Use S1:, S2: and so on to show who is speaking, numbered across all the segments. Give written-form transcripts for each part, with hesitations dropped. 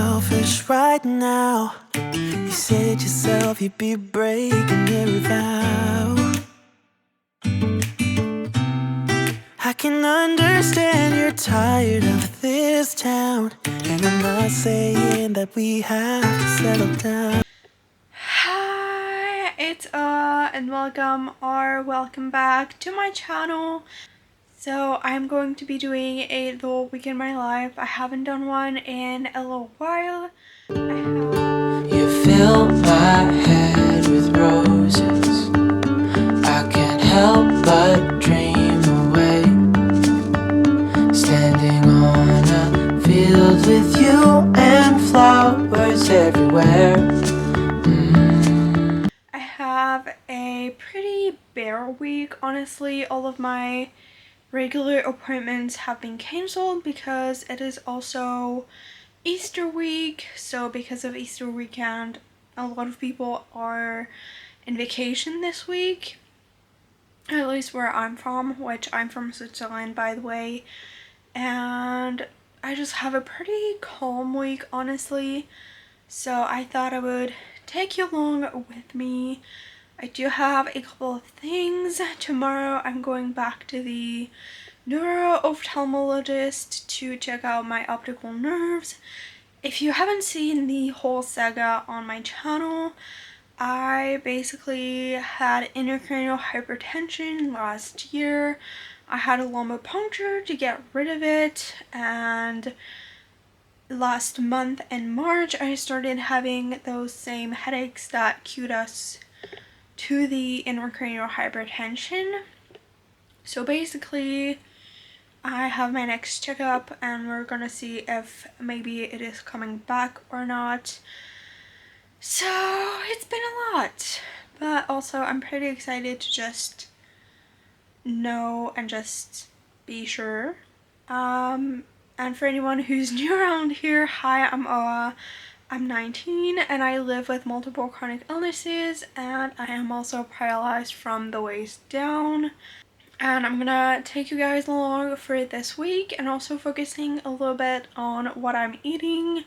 S1: selfish right now. You said yourself you'd be breaking every vow. I can understand you're tired of this town, and I'm not saying that we have to settle down.
S2: Hi, it's and welcome back to my channel. So I'm going to be doing a little week in my life. I haven't done one in a little while.
S1: You fill my head with roses. I can't help but dream away, standing on a field with you and flowers everywhere.
S2: I have a pretty bare week, honestly. All of my regular appointments have been cancelled because it is also Easter week. So because of Easter weekend, a lot of people are in vacation this week, at least where I'm from, which I'm from Switzerland, by the way. And I just have a pretty calm week, honestly. So I thought I would take you along with me. I do have a couple of things. Tomorrow I'm going back to the neuro-ophthalmologist to check out my optical nerves. If you haven't seen the whole saga on my channel, I basically had intracranial hypertension last year. I had a lumbar puncture to get rid of it, and last month in March I started having those same headaches that cued us to the intracranial hypertension. So basically I have my next checkup and we're gonna see if maybe it is coming back or not. So it's been a lot, but also I'm pretty excited to just know and just be sure. And for anyone who's new around here, hi, I'm Oa. I'm 19 and I live with multiple chronic illnesses, and I am also paralyzed from the waist down. And I'm gonna take you guys along for this week and also focusing a little bit on what I'm eating.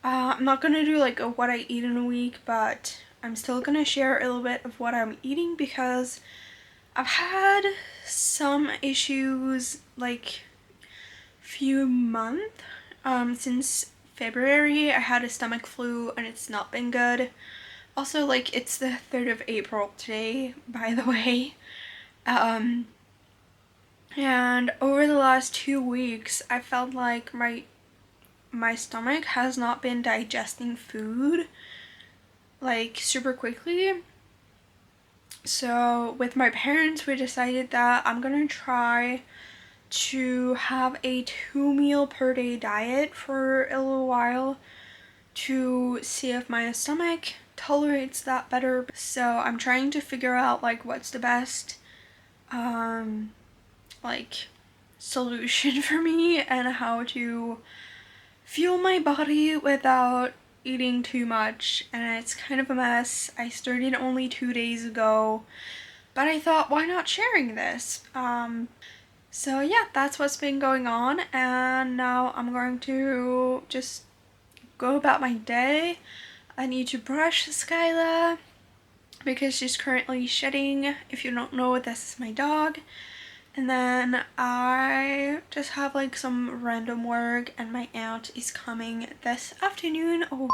S2: I'm not gonna do like a what I eat in a week, but I'm still gonna share a little bit of what I'm eating because I've had some issues like few months since February. I had a stomach flu and it's not been good. Also, like, it's the 3rd of April today, by the way. And over the last 2 weeks I felt like my stomach has not been digesting food like super quickly. So with my parents we decided that I'm gonna try to have a 2 meal per day diet for a little while to see if my stomach tolerates that better. So I'm trying to figure out like what's the best like solution for me and how to fuel my body without eating too much, and it's kind of a mess. I started only 2 days ago, but I thought, why not sharing this? So yeah, that's what's been going on, and now I'm going to just go about my day. I need to brush Skyla because she's currently shedding. If you don't know, this is my dog. And then I just have like some random work, and my aunt is coming this afternoon over.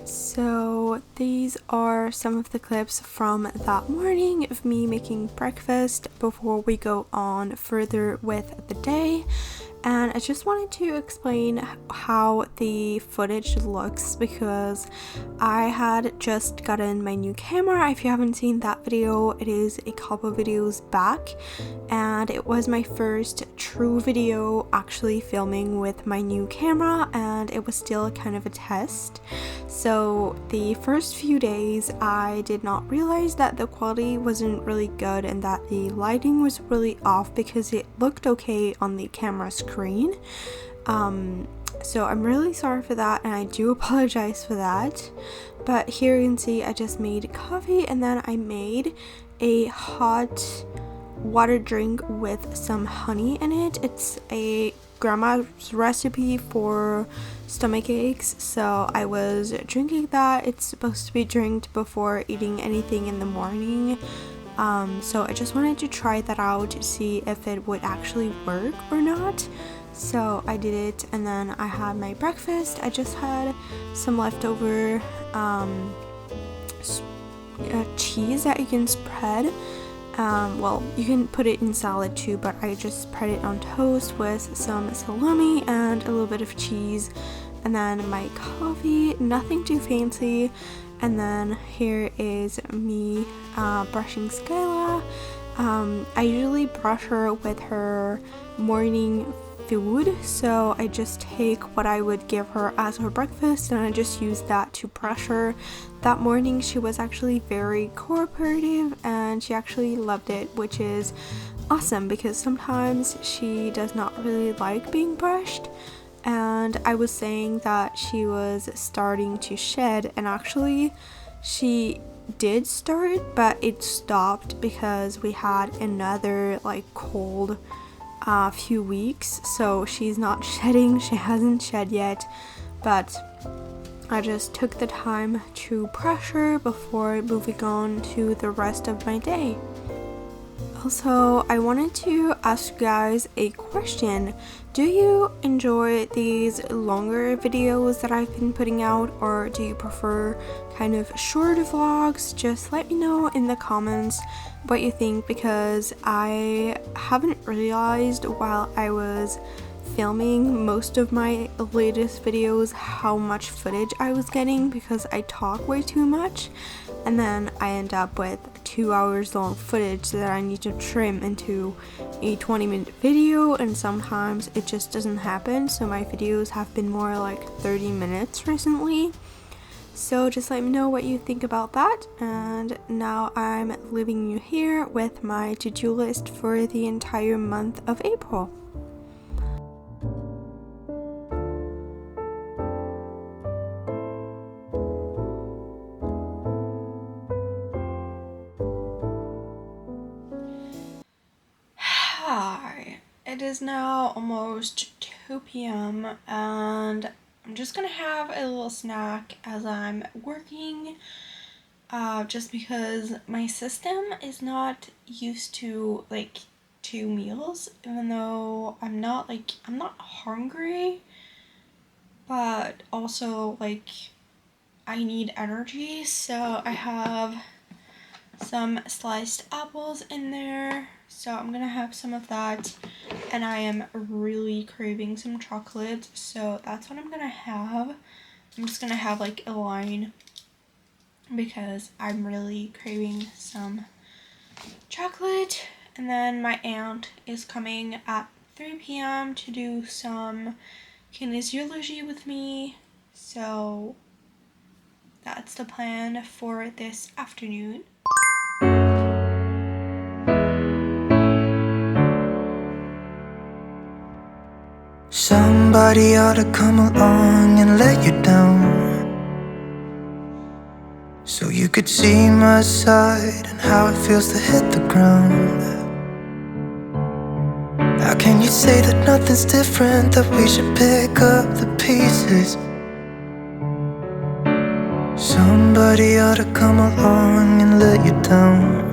S2: So these are some of the clips from that morning of me making breakfast before we go on further with the day. And I just wanted to explain how the footage looks because I had just gotten my new camera. If you haven't seen that video, it is a couple videos back, and it was my first true video actually filming with my new camera, and it was still kind of a test. So the first few days I did not realize that the quality wasn't really good and that the lighting was really off because it looked okay on the camera screen. So I'm really sorry for that, and I do apologize for that. But here you can see I just made coffee, and then I made a hot water drink with some honey in it. It's a grandma's recipe for stomach aches, so I was drinking that. It's supposed to be drank before eating anything in the morning. So I just wanted to try that out to see if it would actually work or not. So I did it, and then I had my breakfast. I just had some leftover cheese that you can spread. Well, you can put it in salad too, but I just spread it on toast with some salami and a little bit of cheese. And then my coffee, nothing too fancy. And then here is me brushing Skyla. I usually brush her with her morning food, so I just take what I would give her as her breakfast and I just use that to brush her. That morning she was actually very cooperative and she actually loved it, which is awesome because sometimes she does not really like being brushed. And I was saying that she was starting to shed, and actually she did start, but it stopped because we had another cold few weeks, so she's not shedding. She hasn't shed yet, but I just took the time to brush her before moving on to the rest of my day. Also, I wanted to ask you guys a question. Do you enjoy these longer videos that I've been putting out, or do you prefer kind of shorter vlogs? Just let me know in the comments what you think, because I haven't realized while I was filming most of my latest videos how much footage I was getting, because I talk way too much and then I end up with 2 hours long footage that I need to trim into a 20-minute video, and sometimes it just doesn't happen, so my videos have been more like 30 minutes recently. So just let me know what you think about that. And now I'm leaving you here with my to-do list for the entire month of April. Hi, it is now almost 2 p.m. and I'm just gonna have a little snack as I'm working, just because my system is not used to 2 meals, even though I'm not hungry, but also I need energy. So I have some sliced apples in there, so I'm gonna have some of that, and I am really craving some chocolate, so that's what I'm gonna have. I'm just gonna have a line because I'm really craving some chocolate. And then my aunt is coming at 3 p.m. to do some kinesiology with me, so that's the plan for this afternoon.
S1: Somebody ought to come along and let you down, so you could see my side and how it feels to hit the ground. How can you say that nothing's different, that we should pick up the pieces? Somebody ought to come along and let you down.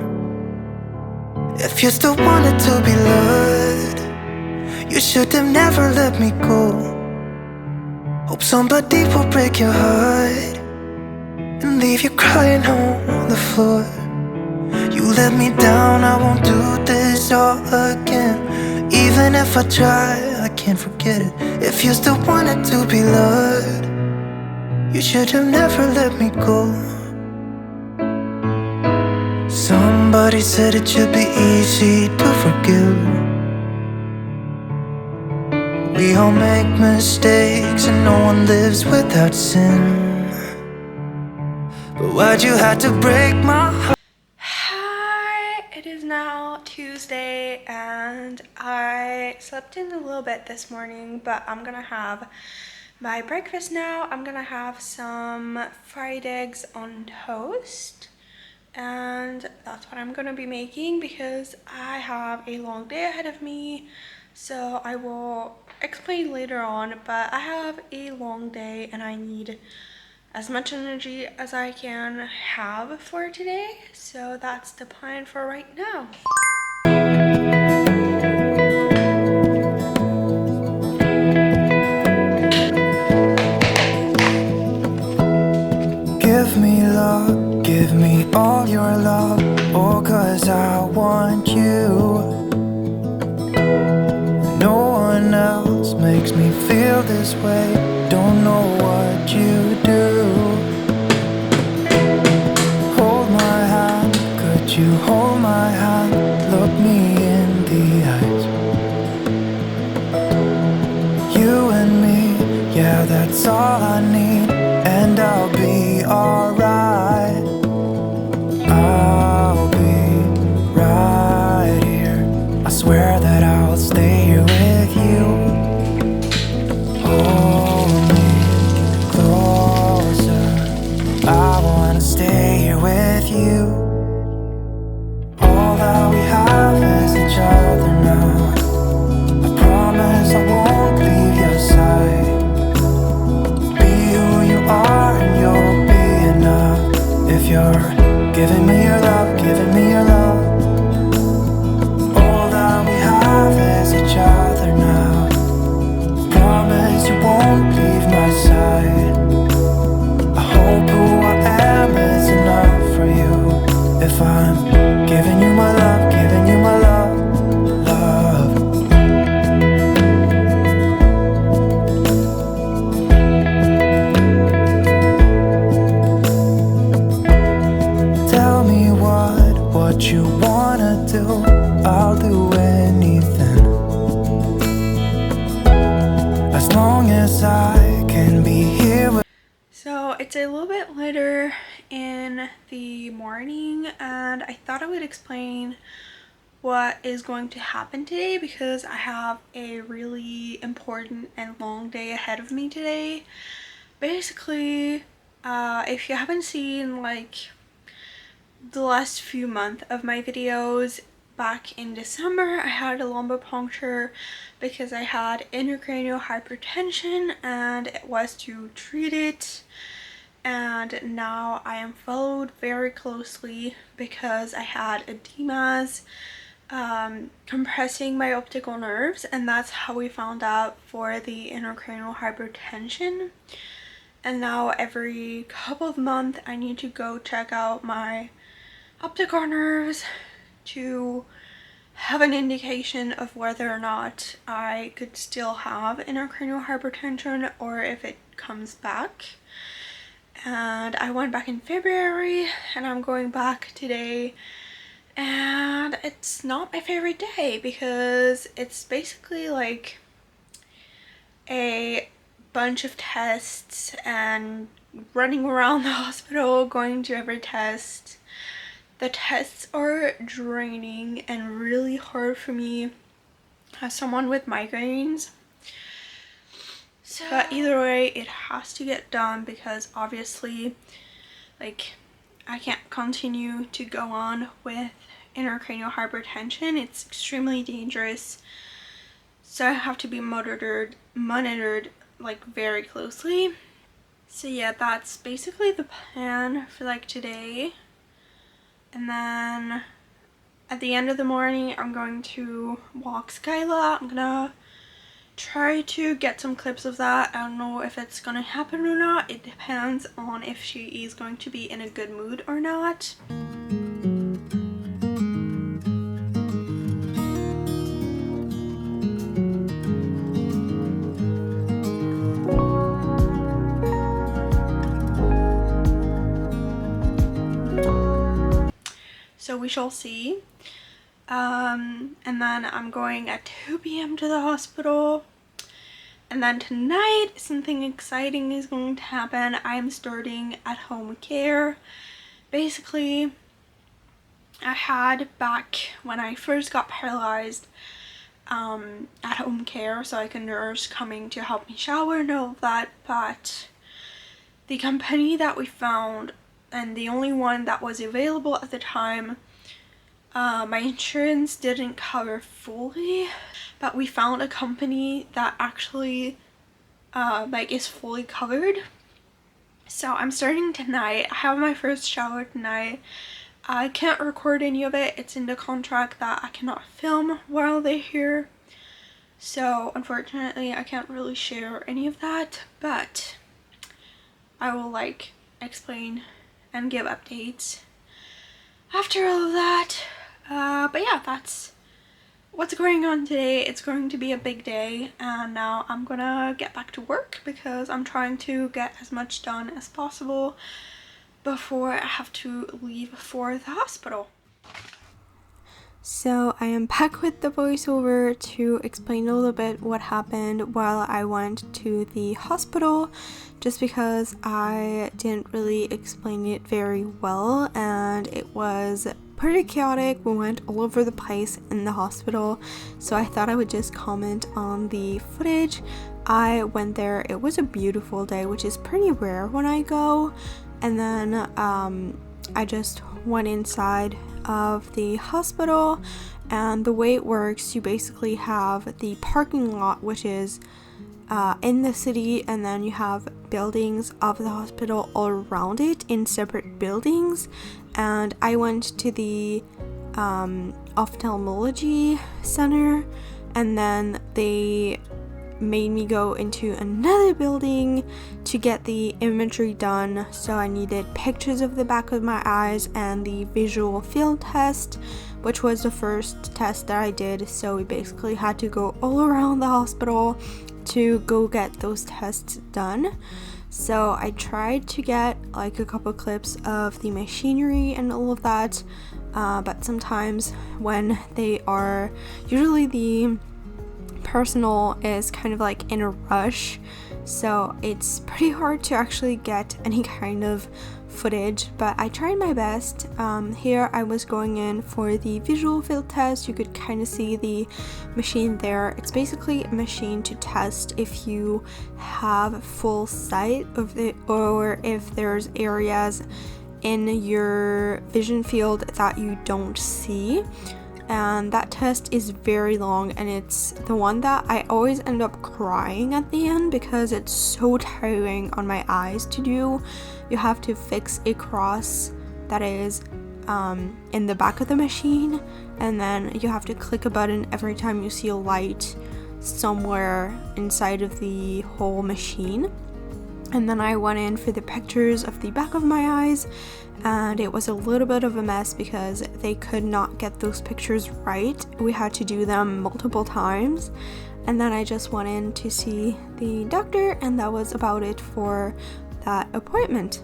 S1: If you still wanted to be loved, you should have never let me go. Hope somebody will break your heart and leave you crying on the floor. You let me down, I won't do this all again. Even if I try, I can't forget it. If you still wanted to be loved, you should have never let me go. Somebody said it should be easy to forgive. We all make mistakes and no one lives without sin. But why'd you have to break my heart?
S2: Hi, it is now Tuesday and I slept in a little bit this morning, but I'm gonna have my breakfast now. I'm gonna have some fried eggs on toast, and that's what I'm gonna be making because I have a long day ahead of me. So I will explain later on, but I have a long day and I need as much energy as I can have for today. So that's the plan for right now.
S1: Give me love, give me all your love, oh, 'cause I want you. No one else makes me feel this way, don't know what you do. Hold my hand, could you hold my hand, look me in the eyes. You and me, yeah, that's all I need, and I'll be alright. I'll be right here, I swear that I'll stay here with you. Hold me closer, I wanna stay here with you. All that we have is each other now. I promise I won't leave your side. Be who you are and you'll be enough. If you're giving me your love, giving me your love. All that we have is each other now. Promise you won't leave my side. I hope who I am is enough for you. If I'm giving you my love, giving you my love, love. Tell me what you wanna do, I'll do anything. As long as I can be here with.
S2: So it's a little bit later in the morning and I thought I would explain what is going to happen today because I have a really important and long day ahead of me today. Basically, if you haven't seen like the last few months of my videos, back in December I had a lumbar puncture because I had intracranial hypertension and it was to treat it, and now I am followed very closely because I had edemas compressing my optical nerves, and that's how we found out for the intracranial hypertension. And now every couple of months I need to go check out my optical nerves to have an indication of whether or not I could still have intracranial hypertension or if it comes back. And I went back in February and I'm going back today, and it's not my favorite day because it's basically like a bunch of tests and running around the hospital going to every test. The tests are draining and really hard for me as someone with migraines. But either way, it has to get done because obviously, like, I can't continue to go on with intracranial hypertension. It's extremely dangerous. So I have to be monitored like very closely. So yeah, that's basically the plan for like today. And then at the end of the morning, I'm going to walk Skyla. I'm gonna try to get some clips of that. I don't know if it's gonna happen or not. It depends on if she is going to be in a good mood or not. So we shall see. And then I'm going at 2 p.m. to the hospital. And then tonight, something exciting is going to happen. I'm starting at home care. Basically, I had back when I first got paralyzed at home care, so like a nurse coming to help me shower and all of that, but the company that we found, and the only one that was available at the time, my insurance didn't cover fully. but we found a company that actually like is fully covered. So I'm starting tonight. I have my first shower tonight. I can't record any of it. It's in the contract that I cannot film while they're here. So unfortunately I can't really share any of that, but I will like explain and give updates after all of that. But yeah, that's what's going on today. It's going to be a big day, and now I'm gonna get back to work because I'm trying to get as much done as possible before I have to leave for the hospital. So I am back with the voiceover to explain a little bit what happened while I went to the hospital, just because I didn't really explain it very well and it was pretty chaotic. We went all over the place in the hospital, so I thought I would just comment on the footage. I went there, it was a beautiful day, which is pretty rare when I go, and then I just went inside of the hospital, and the way it works, you basically have the parking lot, which is in the city, and then you have buildings of the hospital all around it in separate buildings. And I went to the ophthalmology center, and then they made me go into another building to get the imagery done. So I needed pictures of the back of my eyes and the visual field test, which was the first test that I did. So we basically had to go all around the hospital to go get those tests done. So I tried to get like a couple clips of the machinery and all of that, but sometimes when they are, usually the personal is kind of like in a rush, so it's pretty hard to actually get any kind of footage, but I tried my best. Here I was going in for the visual field test. You could kind of see the machine there. It's basically a machine to test if you have full sight of it, or if there's areas in your vision field that you don't see. And that test is very long, and it's the one that I always end up crying at the end because it's so tiring on my eyes to do. You have to fix a cross that is in the back of the machine, and then you have to click a button every time you see a light somewhere inside of the whole machine. And then I went in for the pictures of the back of my eyes, and it was a little bit of a mess because they could not get those pictures right. We had to do them multiple times, and then I just went in to see the doctor, and that was about it for that appointment.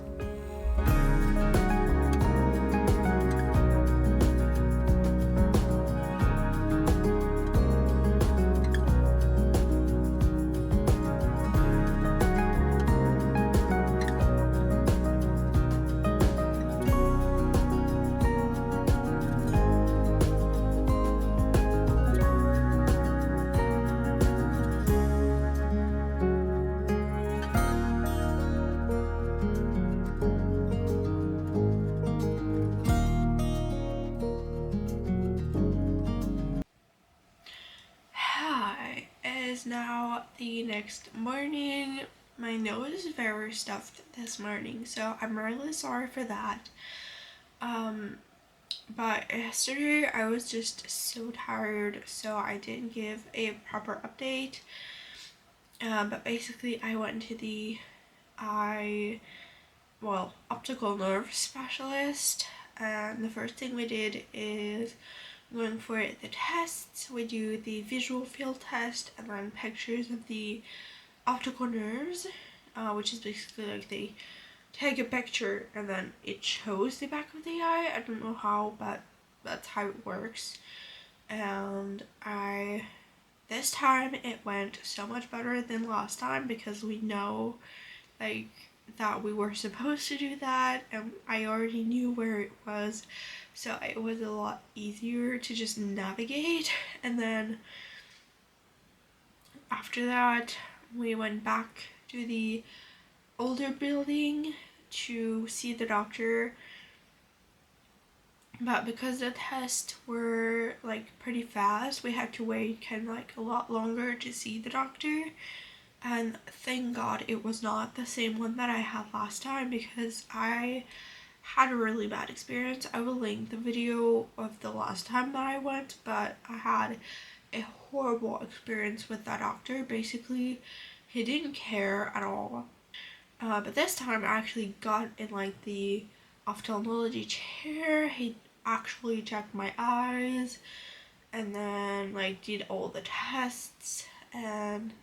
S2: Hi, it is now the next morning. My nose is very stuffed this morning, so I'm really sorry for that. But yesterday I was just so tired, so I didn't give a proper update. But basically I went to the optical nerve specialist, and the first thing we did is going for the tests. We do the visual field test and then pictures of the optical nerves, which is basically like they take a picture and then it shows the back of the eye. I don't know how, but that's how it works. And this time it went so much better than last time because we know like that we were supposed to do that, and I already knew where it was, so it was a lot easier to just navigate. And then after that we went back to the older building to see the doctor, But because the tests were like pretty fast, we had to wait kind of like a lot longer to see the doctor. And thank God it was not the same one that I had last time, because I had a really bad experience. I will link the video of the last time that I went, but I had a horrible experience with that doctor. Basically, he didn't care at all. But this time I actually got in like the ophthalmology chair. He actually checked my eyes and then like did all the tests and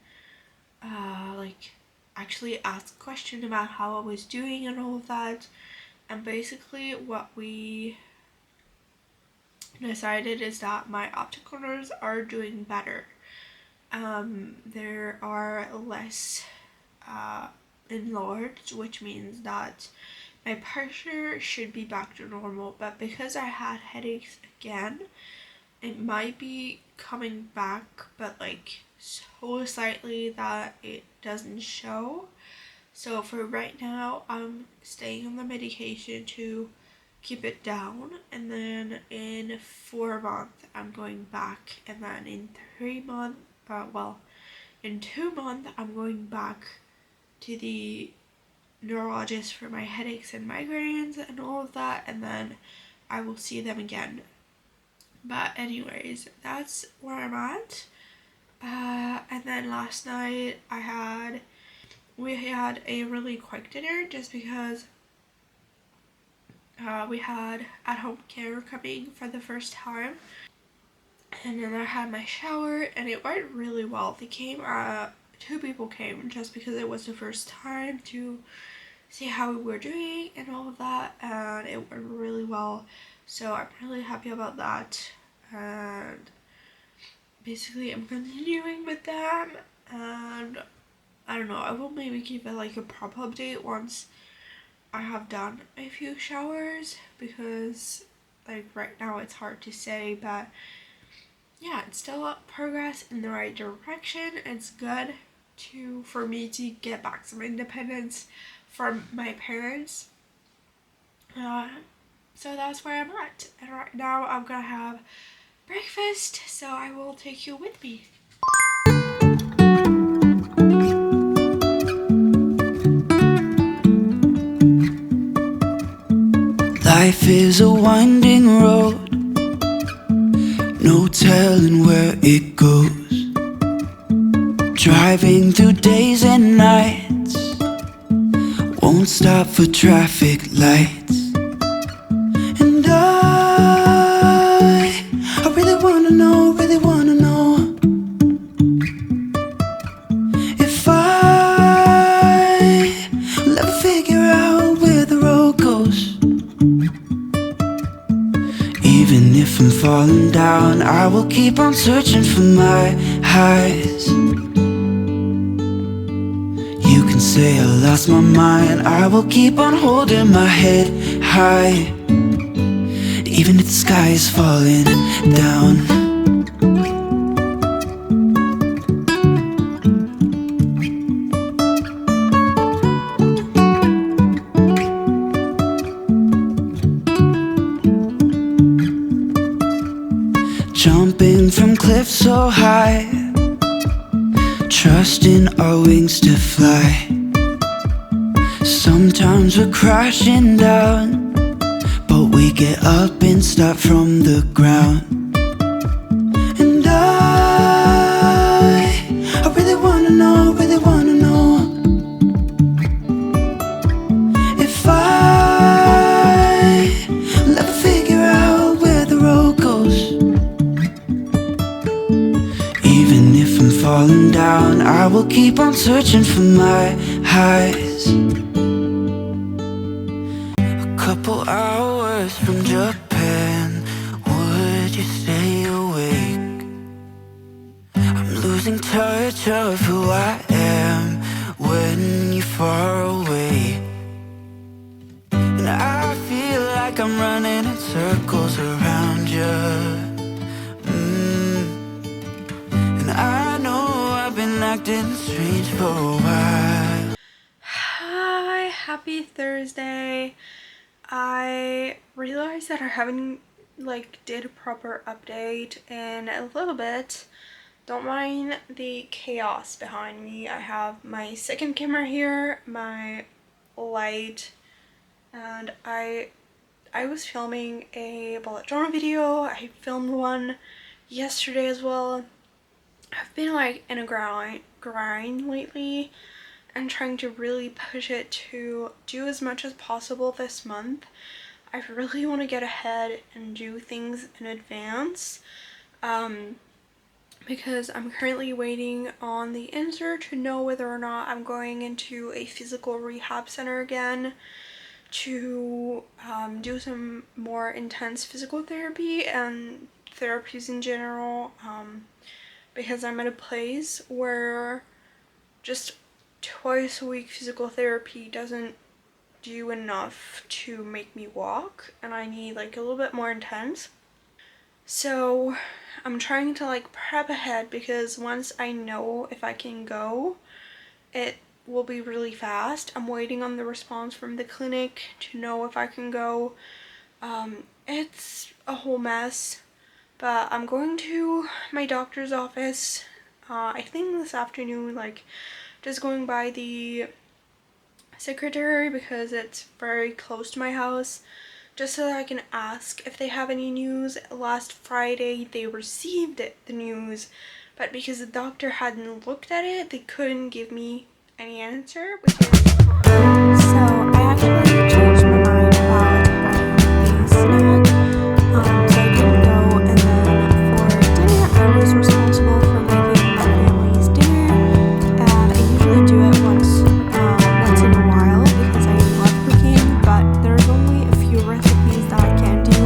S2: like actually asked questions about how I was doing and all of that. And basically what we decided is that my optical nerves are doing better. There are less enlarged, which means that my pressure should be back to normal. But because I had headaches again, it might be coming back, but like so slightly that it doesn't show. So for right now, I'm staying on the medication to keep it down, and then in 4 months I'm going back, and then in 3 months, in 2 months I'm going back to the neurologist for my headaches and migraines and all of that, and then I will see them again. But anyways, that's where I'm at. And then last night we had a really quick dinner just because we had at-home care coming for the first time. And then I had my shower and it went really well. They came, 2 people came just because it was the first time to see how we were doing and all of that, and it went really well. So I'm really happy about that. And basically I'm continuing with them, and I don't know, I will maybe give it like a proper update once I have done a few showers, because like right now it's hard to say, but yeah, it's still progress in the right direction. It's good for me to get back some independence from my parents. So that's where I'm at, and right now I'm gonna have breakfast, so I will take you with me.
S1: Life is a winding road, no telling where it goes. Driving through days and nights, won't stop for traffic lights. And I really wanna know, if I will ever figure out where the road goes. Even if I'm falling down, I will keep on searching for my highs. You can say I lost my mind, I will keep on holding my head high, even if the sky is falling down. Jumping from cliffs so high, trusting our wings to fly. Sometimes we're crashing down, but we get up and start from the ground. And I really wanna know, if I will ever figure out where the road goes. Even if I'm falling down, I will keep on searching for my highs. A couple hours from Japan, would you stay awake? I'm losing touch of who I am when you're far away. And I feel like I'm running in circles around you. I know I've been acting strange for a while.
S2: Hi, happy Thursday. I realized that I haven't did a proper update in a little bit. Don't mind the chaos behind me. I have my second camera here, my light, and I was filming a bullet journal video. I filmed one yesterday as well. I've been in a grind lately and trying to really push it to do as much as possible this month. I really want to get ahead and do things in advance because I'm currently waiting on the answer to know whether or not I'm going into a physical rehab center again to do some more intense physical therapy and therapies in general, because I'm at a place where just twice a week physical therapy doesn't do enough to make me walk, and I need a little bit more intense. So I'm trying to prep ahead, because once I know if I can go, it will be really fast. I'm waiting on the response from the clinic to know if I can go. It's a whole mess, but I'm going to my doctor's office, I think this afternoon, just going by the secretary because it's very close to my house, just so that I can ask if they have any news. Last Friday they received the news, but because the doctor hadn't looked at it, they couldn't give me any answer, which is so I actually changed my mind about a snack. So I didn't go, and then for dinner I was responsible for making my family's dinner, and I usually do it once in a while because I love cooking, but there's only a few recipes that I can do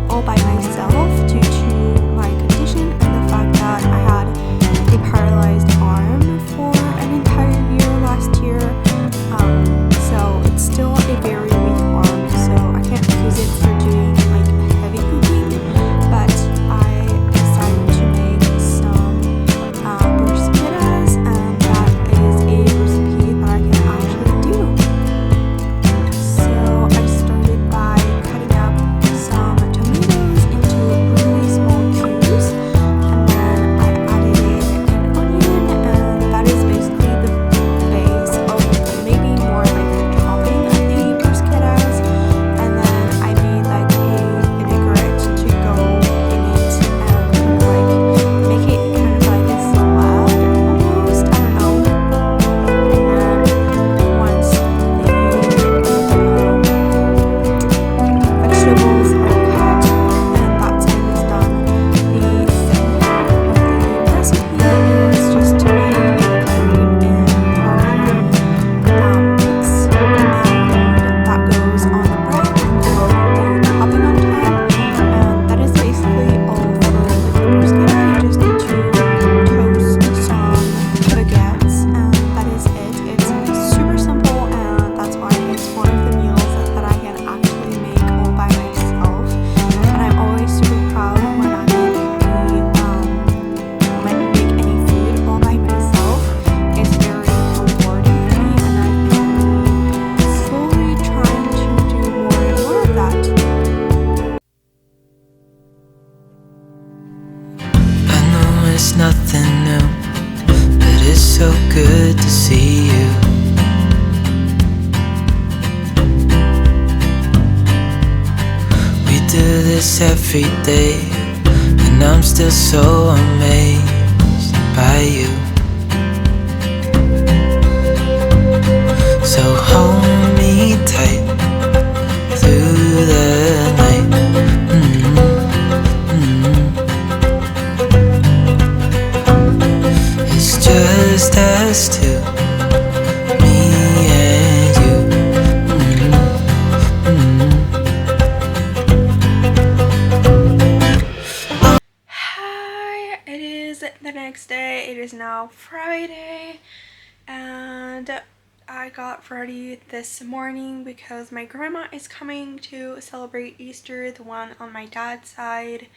S2: all by myself due to my condition and the fact that I had a paralyzed arm for an entire year last year. So it's still a very weak arm, so I can't use it for doing heavy cooking, but I decided to make some bruschettas, and that is a recipe that I can actually do. So I started by cutting up some tomatoes into really small cubes, and then I added in an onion, and that is basically the base of maybe more the topping of the bruschettas. And then I made a vinaigrette to go in it and make it kind of like a salad almost, I don't know. And then once the vegetables are cut and that side is done, the second part of the recipe is just to make a cream and parmesan mix, and that goes on the bread and then the topping on top, and that is basically all for the bruschetta. You just need to toast some baguettes, and that is it. It's super simple, and that's why it's one of the meals that I can actually make all by myself, and I'm always super proud when I make any food all by myself. It's very rewarding for me, and I've been slowly trying to do more and more of that.
S1: I know it's nothing new, but it's so good to see you. We do this every day, and I'm still so amazed by you. So hold me tight through the night. It's just us two, me and you.
S2: Hi, it is the next day. It is now Friday, and I got ready this morning because my grandma is coming to celebrate Easter, the one on my dad's side,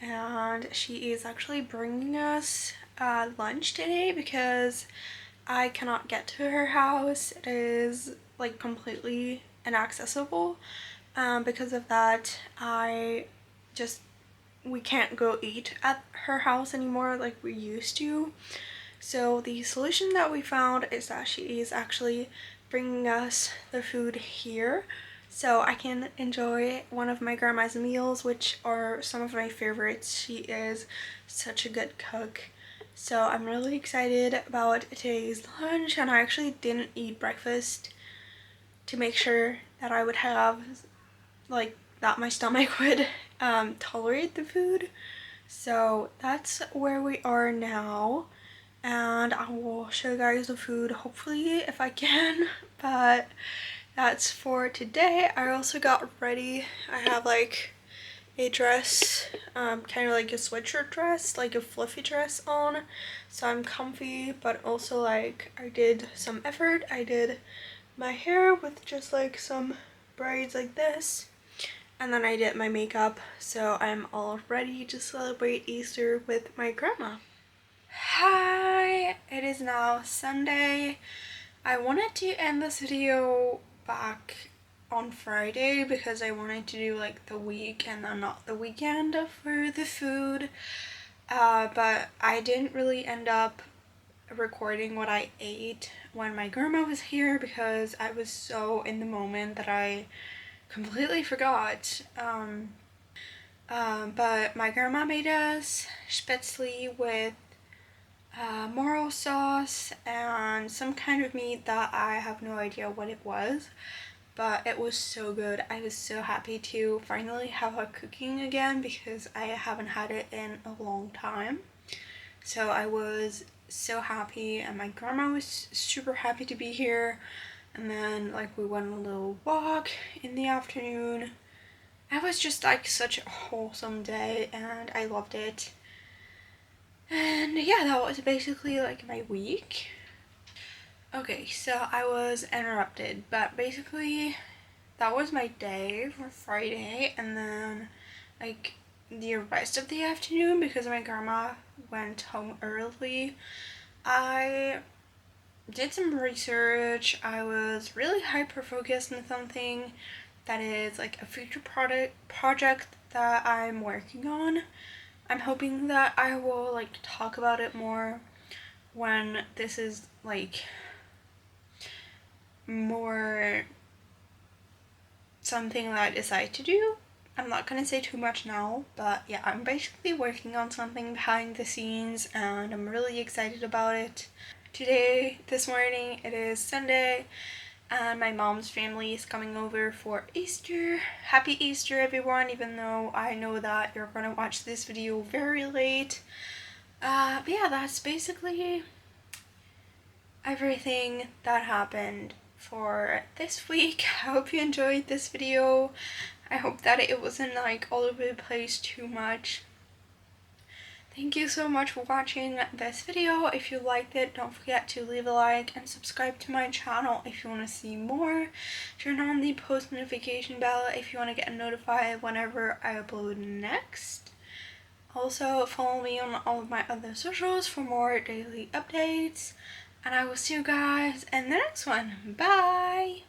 S2: and she is actually bringing us lunch today because I cannot get to her house. It is completely inaccessible, Because of that, we can't go eat at her house anymore like we used to. So the solution that we found is that she is actually bringing us the food here, so I can enjoy one of my grandma's meals, which are some of my favorites. She is such a good cook. So I'm really excited about today's lunch, and I actually didn't eat breakfast to make sure that I would have, like, that my stomach would tolerate the food. So that's where we are now, and I will show you guys the food hopefully if I can, but that's for today. I also got ready. I have like a dress, kind of like a sweatshirt dress, like a fluffy dress on, so I'm comfy, but also like I did some effort. I did my hair with just like some braids like this, and then I did my makeup, so I'm all ready to celebrate Easter with my grandma. Hi, it is now Sunday. I wanted to end this video back on Friday because I wanted to do like the week and then not the weekend for the food, but I didn't really end up recording what I ate when my grandma was here because I was so in the moment that I completely forgot. But my grandma made us spätzle with moral sauce and some kind of meat that I have no idea what it was, but it was so good. I was so happy to finally have her cooking again because I haven't had it in a long time. So I was so happy, and my grandma was super happy to be here. And then like we went on a little walk in the afternoon. It was just like such a wholesome day and I loved it. And yeah, that was basically like my week. Okay, so I was interrupted, but basically that was my day for Friday, and then like the rest of the afternoon, because my grandma went home early, I did some research. I was really hyper focused on something that is like a future project that I'm working on. I'm hoping that I will like talk about it more when this is like more something that I decide to do. I'm not gonna say too much now, but yeah, I'm basically working on something behind the scenes and I'm really excited about it. This morning, it is Sunday, and my mom's family is coming over for Easter. Happy Easter, everyone, even though I know that you're gonna watch this video very late. But yeah, that's basically everything that happened for this week. I hope you enjoyed this video. I hope that it wasn't like all over the place too much. Thank you so much for watching this video. If you liked it, don't forget to leave a like and subscribe to my channel if you want to see more. Turn on the post notification bell if you want to get notified whenever I upload next. Also, follow me on all of my other socials for more daily updates. And I will see you guys in the next one. Bye!